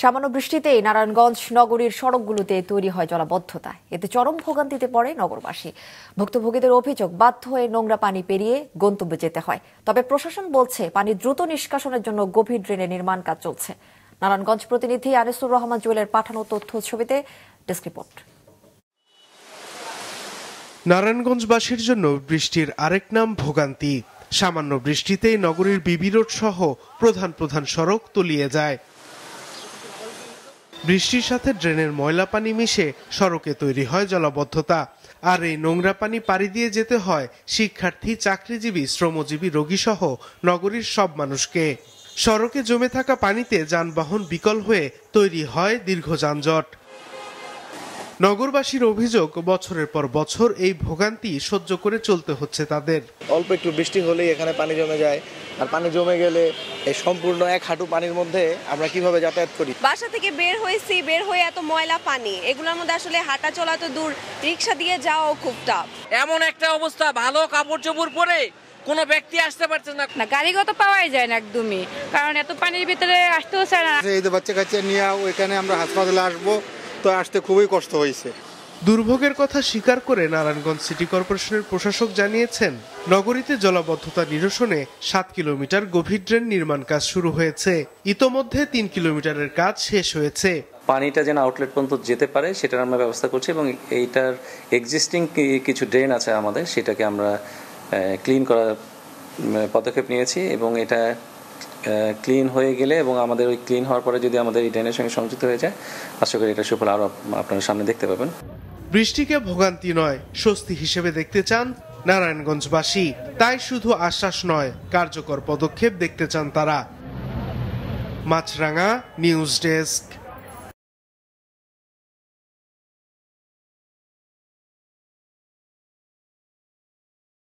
সামান্য বৃষ্টিতেই নারায়ণগঞ্জ নগরীর সড়কগুলোতে তৈরি হয় জলাবদ্ধতা। এতে চরম ভোগান্তিতে পড়ে নগরবাসী। ভুক্তভোগীদের অভিযোগ, বাধ্য হয়ে নোংরা পানি পেরিয়ে গন্তব্যে যেতে হয়। তবে প্রশাসন বলছে, পানি দ্রুত নিষ্কাশনের জন্য গভীর ড্রেনের নির্মাণ কাজ চলছে। নারায়ণগঞ্জ প্রতিনিধি আনিসুর রহমান জুয়েলের পাঠানো তথ্য ছবিতে ডেস্ক রিপোর্ট। নারায়ণগঞ্জবাসীর জন্য বৃষ্টির আরেক নাম ভোগান্তি। সামান্য বৃষ্টিতেই নগরীর বিবি রোড সহ প্রধান প্রধান সড়ক তলিয়ে যায়। বৃষ্টির সাথে ড্রেনের ময়লা পানি মিশে সড়কে তৈরি হয় জলাবদ্ধতা। আর এই নোংরা পানি পাড়ি দিয়ে যেতে হয় শিক্ষার্থী, চাকরিজীবী, শ্রমজীবী, রোগী সহ নগরীর সব মানুষকে। সড়কে জমে থাকা পানিতে যানবাহন বিকল হয়ে তৈরি হয় দীর্ঘ যানজট। নগরবাসীর অভিযোগ, বছরের পর বছর এই ভোগান্তি সহ্য করে চলতে হচ্ছে তাদের। অল্প একটু বৃষ্টি হলেই এখানে পানি জমে যায়, আর পানি জমে গেলে এই সম্পূর্ণ এক হাঁটু পানির মধ্যে আমরা কিভাবে যাতায়াত করি। বাসা থেকে বের হয়ে এত ময়লা পানি, এগুলোর মধ্যে আসলে হাঁটা চলা তো দূর, রিক্সা দিয়ে যাওয়াও খুব টাফ। এমন একটা অবস্থা, ভালো কাপড় চোপড় পরে কোনো ব্যক্তি আসতে পারছে না। গাড়িগত পাওয়াই যায় না একদমই, কারণ এত পানির ভিতরে আসতেও চায় না। এই যে বাচ্চা কাচ্চা নিয়ে ওইখানে আমরা হাসপাতালে আসবো, তো আসতে খুবই কষ্ট হয়েছে। দুর্ভোগের কথা স্বীকার করে নারায়ণগঞ্জ সিটি কর্পোরেশনের প্রশাসক জানিয়েছেন, নগরীতে জলাবদ্ধতা নিরসনে 7 কিলোমিটার গভীর ড্রেন নির্মাণ কাজ শুরু হয়েছে। ইতোমধ্যে 3 কিলোমিটারের কাজ শেষ হয়েছে। পানিটা যেন আউটলেট পর্যন্ত যেতে পারে সেটার আমরা ব্যবস্থা করছি, এবং এইটার এক্সিস্টিং কিছু ড্রেন আছে আমাদের, সেটাকে আমরা ক্লিন করার পদক্ষেপ নিয়েছি। এবং এটা ক্লিন হয়ে গেলে এবং আমাদের ওই ক্লিন হওয়ার পরে যদি আমাদের এই ড্রেনের সঙ্গে সংযুক্ত হয়ে যায়, আশা করি এটা সুফল আরও আপনারা সামনে দেখতে পাবেন। বৃষ্টিকে ভোগান্তি নয়, স্বস্তি হিসেবে দেখতে চান নারায়ণগঞ্জবাসী। তাই শুধু আশ্বাস নয়, কার্যকর পদক্ষেপ দেখতে চান তারা। মাছরাঙা, নিউজ ডেস্ক।